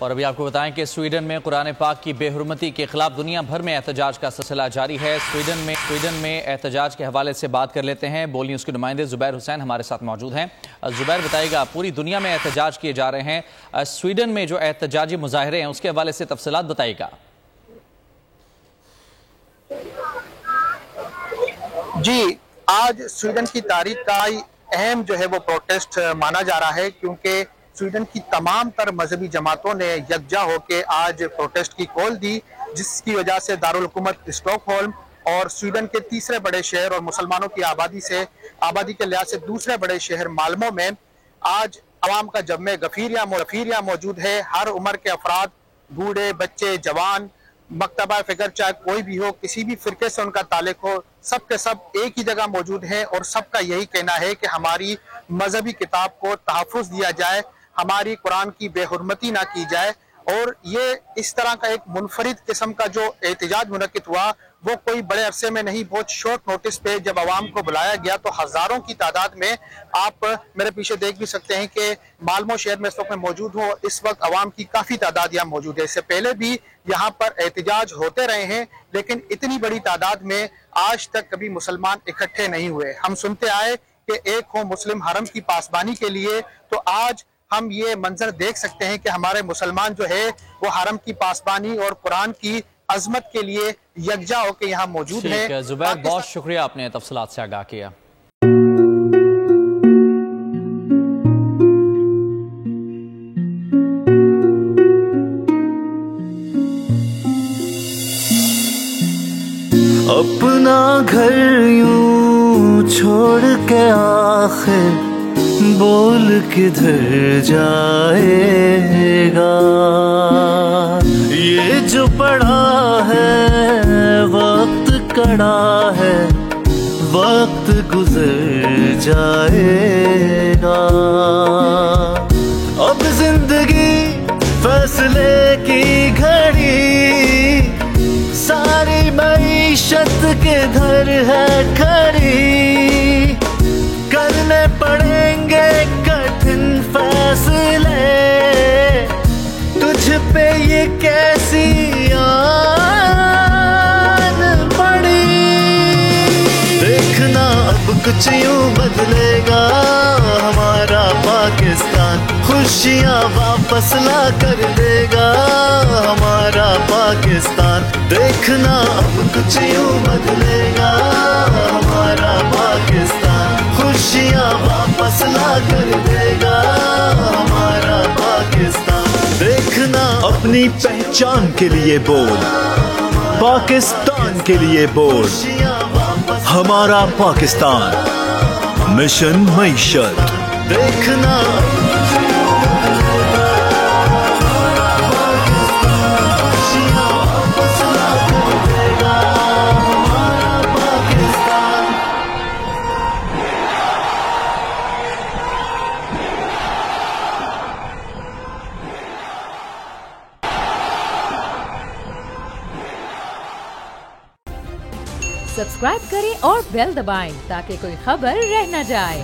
और अभी आपको बताएं कि स्वीडन में कुरान पाक की बेहुरमती के खिलाफ दुनिया भर में एहतजाज का सिलसिला जारी है। स्वीडन में एहतजाज के हवाले से बात कर लेते हैं। बोल न्यूज़ के नुमाइंदे जुबैर हुसैन हमारे साथ मौजूद हैं। जुबैर, बताइएगा, पूरी दुनिया में एहतजाज किए जा रहे हैं, स्वीडन में जो एहतजाजी मुजाहरे हैं उसके हवाले से तफसीलात बताइएगा। जी, आज स्वीडन की तारीख का अहम जो है वो प्रोटेस्ट माना जा रहा है, क्योंकि स्वीडन की तमाम तर मजहबी जमातों ने यकजा होकर आज प्रोटेस्ट की कॉल दी, जिसकी वजह से दारुल हुकूमत स्टॉकहोल्म और स्वीडन के तीसरे बड़े शहर और मुसलमानों की आबादी के लिहाज से दूसरे बड़े शहर माल्मो में आज अवाम का जम्मे गफीरिया मौजूद है। हर उम्र के अफराद, बूढ़े, बच्चे, जवान, मकतबा फिक्र चाहे कोई भी हो, किसी भी फिरके से उनका ताल्लुक हो, सब के सब एक ही जगह मौजूद है और सबका यही कहना है कि हमारी मजहबी किताब को तहफ़्फ़ुज़ दिया जाए, हमारी कुरान की बेहुरमती ना की जाए। और ये इस तरह का एक मुनफरिद किस्म का जो एहतजाज मुनक्किद हुआ वो कोई बड़े अरसे में नहीं, बहुत शॉर्ट नोटिस पे जब आवाम को बुलाया गया तो हज़ारों की तादाद में, आप मेरे पीछे देख भी सकते हैं कि माल्मो शहर में इस वक्त मैं मौजूद हूँ, इस वक्त आवाम की काफ़ी तादाद यहाँ मौजूद है। इससे पहले भी यहाँ पर एहतजाज होते रहे हैं, लेकिन इतनी बड़ी तादाद में आज तक कभी मुसलमान इकट्ठे नहीं हुए। हम सुनते आए कि एक हो मुस्लिम हरम की पासबानी के लिए, तो आज हम ये मंजर देख सकते हैं कि हमारे मुसलमान जो है वो हरम की पासबानी और कुरान की अजमत के लिए यकजा होकर यहाँ मौजूद है। जुबैर, बहुत शुक्रिया, आपने तफसीलात से आगाह किया। अपना घर यूं छोड़ के आखिर बोल किधर जाएगा, ये जो पड़ा है वक्त कड़ा है, वक्त गुजर जाएगा। अब जिंदगी फैसले की घड़ी, सारी मईशत किधर है खड़ी, करने पड़ेंगे कठिन फैसले, तुझ पे ये कैसी आन पड़ी। देखना अब कुछ यूं बदलेगा हमारा पाकिस्तान, खुशियाँ वापस ला कर देगा हमारा पाकिस्तान। देखना अब कुछ यूं बदलेगा हमारा पाकिस्तान, खुशियाँ वापस ला कर देगा हमारा पाकिस्तान। देखना अपनी पहचान के लिए बोल, पाकिस्तान के लिए बोल, हमारा पाकिस्तान, मिशन मईशत। देखना सब्सक्राइब करें और बेल दबाएं ताकि कोई खबर रह न जाए।